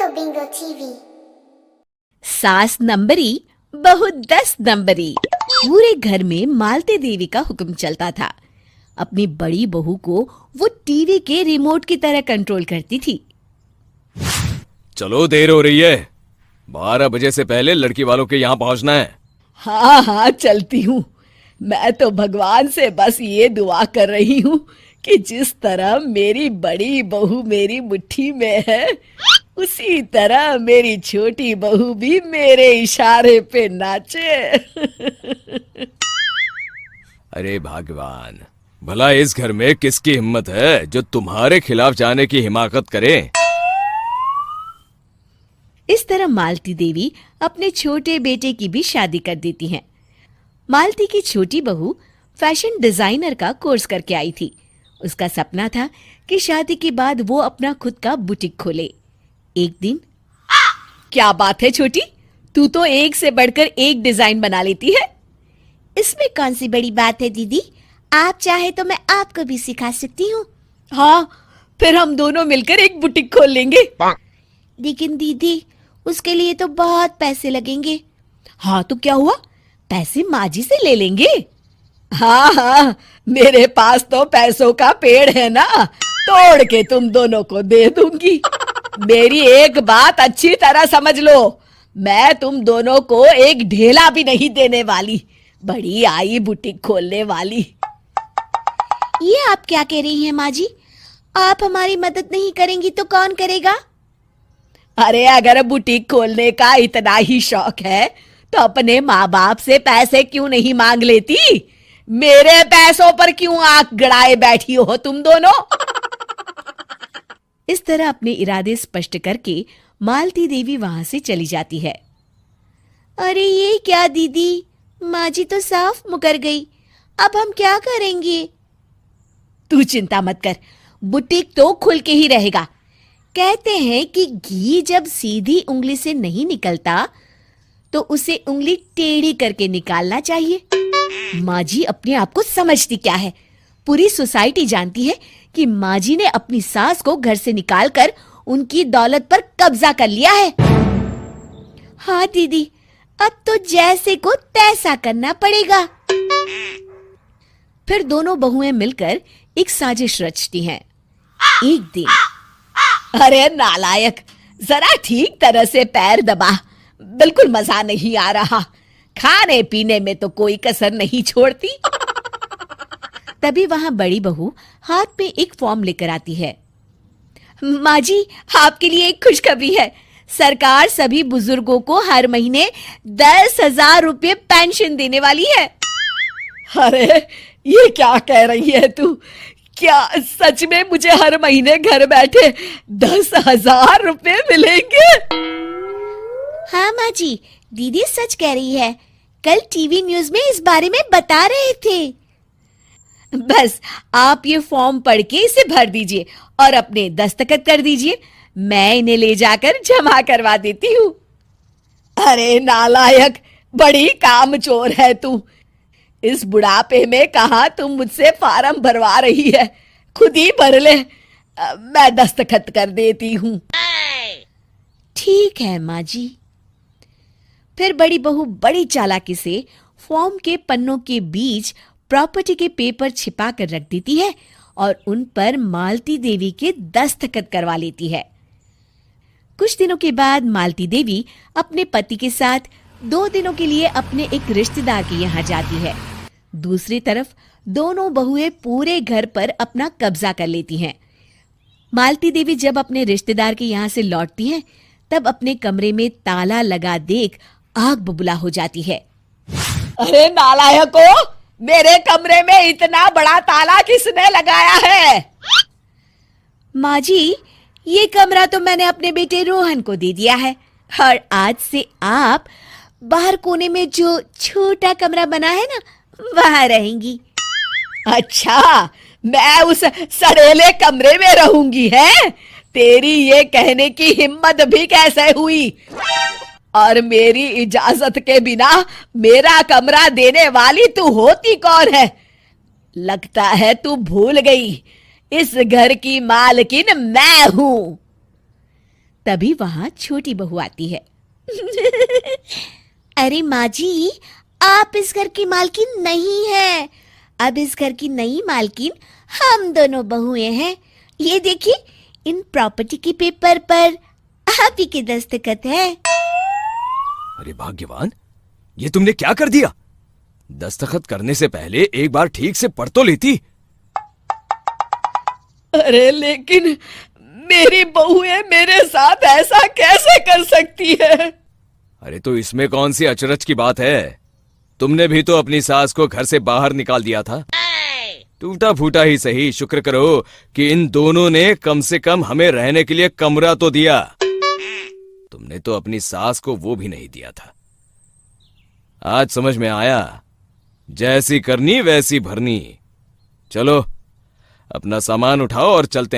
Bingo TV। सास नंबरी बहू 10 नंबरी। पूरे घर में मालती देवी का हुक्म चलता था। अपनी बड़ी बहू को वो टीवी के रिमोट की तरह कंट्रोल करती थी। चलो देर हो रही है, 12 बजे से पहले लड़की वालों के यहाँ पहुंचना है। हाँ हाँ चलती हूँ। मैं तो भगवान से बस ये दुआ कर रही हूँ कि जिस तरह मेरी बड़ी बहू मेरी मुट्ठी में है, उसी तरह मेरी छोटी बहू भी मेरे इशारे पे नाचे। अरे भगवान, भला इस घर में किसकी हिम्मत है जो तुम्हारे खिलाफ जाने की हिमाकत करे। इस तरह मालती देवी अपने छोटे बेटे की भी शादी कर देती हैं। मालती की छोटी बहू फैशन डिजाइनर का कोर्स करके आई थी। उसका सपना था कि शादी के बाद वो अपना खुद का बुटीक खोले। एक दिन, क्या बात है छोटी, तू तो एक से बढ़कर एक डिजाइन बना लेती है। इसमें कौन सी बड़ी बात है दीदी, आप चाहे तो मैं आपको भी सिखा सकती हूँ। हाँ, फिर हम दोनों मिलकर एक बुटीक खोल लेंगे। लेकिन दीदी, उसके लिए तो बहुत पैसे लगेंगे। हाँ तो क्या हुआ, पैसे माँ जी से ले लेंगे। हाँ हाँ, मेरे पास तो पैसों का पेड़ है ना, तोड़ के तुम दोनों को दे दूंगी। मेरी एक बात अच्छी तरह समझ लो, मैं तुम दोनों को एक ढेला भी नहीं देने वाली। बड़ी आई बुटीक खोलने वाली। ये आप क्या कह रही हैं माँ जी? आप हमारी मदद नहीं करेंगी तो कौन करेगा? अरे अगर बुटीक खोलने का इतना ही शौक है तो अपने माँ बाप से पैसे क्यों नहीं मांग लेती? मेरे पैसों पर क्यों आंख गड़ाए बैठी हो तुम दोनों? इस तरह अपने इरादे स्पष्ट करके मालती देवी वहां से चली जाती है। अरे ये क्या दीदी, माँ जी तो साफ मुकर गई, अब हम क्या करेंगे? तू चिंता मत कर, बुटीक तो खुल के ही रहेगा। कहते हैं कि घी जब सीधी उंगली से नहीं निकलता तो उसे उंगली टेढ़ी करके निकालना चाहिए। माँ जी अपने आप को समझती क्या है? पूरी सोसाइटी जानती है कि माँ जी ने अपनी सास को घर से निकालकर उनकी दौलत पर कब्जा कर लिया है। हाँ दीदी, अब तो जैसे को तैसा करना पड़ेगा। फिर दोनों बहुएं मिलकर एक साजिश रचती हैं। एक दिन, अरे नालायक, जरा ठीक तरह से पैर दबा, बिल्कुल मजा नहीं आ रहा। खाने पीने में तो कोई कसर नहीं छोड़ती। तभी वहां बड़ी बहू हाथ में एक फॉर्म लेकर आती है। माँ जी, आपके लिए एक खुशखबरी है। सरकार सभी बुजुर्गों को हर महीने 10,000 रुपये पेंशन देने वाली है। अरे ये क्या कह रही है तू? क्या सच में मुझे हर महीने घर बैठे 10,000 रुपये मिलेंगे? हाँ माँ जी, दीदी सच कह रही है। कल टीवी न्यूज में इस बारे में बता रहे थे। बस आप ये फॉर्म पढ़ के इसे भर दीजिए और अपने दस्तखत कर दीजिए। मैं इन्हें ले जाकर जमा करवा देती हूँ। अरे नालायक, बड़ी कामचोर है तू। इस बुढ़ापे में कहाँ तुम मुझसे फार्म भरवा रही है? खुद ही भर ले, मैं दस्तखत कर देती हूँ। ठीक है माँ जी। फिर बड़ी बहू बड़ी चालाकी से फॉर्म के पन्नों के बीच प्रॉपर्टी के पेपर छिपा कर रख देती है और उन पर मालती देवी के दस्तखत करवा लेती है। कुछ दिनों के बाद मालती देवी अपने पति के साथ 2 दिनों के लिए अपने एक रिश्तेदार के यहाँ जाती है। दूसरी तरफ दोनों बहुएं पूरे घर पर अपना कब्जा कर लेती हैं। मालती देवी जब अपने रिश्तेदार के यहाँ से लौटती हैं, तब अपने कमरे में ताला लगा देख आग बबूला हो जाती है। अरे नालायको, मेरे कमरे में इतना बड़ा ताला किसने लगाया है? माँ जी, ये कमरा तो मैंने अपने बेटे रोहन को दे दिया है और आज से आप बाहर कोने में जो छोटा कमरा बना है ना, वहां रहेंगी। अच्छा, मैं उस सड़ेले कमरे में रहूंगी है? तेरी ये कहने की हिम्मत भी कैसे हुई? और मेरी इजाजत के बिना मेरा कमरा देने वाली तू होती कौन है? लगता है तू भूल गई, इस घर की मालकिन मैं हूं। तभी वहां छोटी बहू आती है। अरे माँ जी, आप इस घर की मालकिन नहीं है। अब इस घर की नई मालकिन हम दोनों बहुएं हैं। ये देखिए, इन प्रॉपर्टी के पेपर पर आप ही के दस्तखत है। अरे भाग्यवान, ये तुमने क्या कर दिया? दस्तखत करने से पहले एक बार ठीक से पढ़ तो लेती। अरे लेकिन मेरी बहुएं मेरे साथ ऐसा कैसे कर सकती है? अरे तो इसमें कौन सी अचरज की बात है? तुमने भी तो अपनी सास को घर से बाहर निकाल दिया था। टूटा फूटा ही सही, शुक्र करो कि इन दोनों ने कम से कम हमें रहने के लिए कमरा तो दिया। तुमने तो अपनी सास को वो भी नहीं दिया था। आज समझ में आया, जैसी करनी वैसी भरनी। चलो अपना सामान उठाओ और चलते हैं।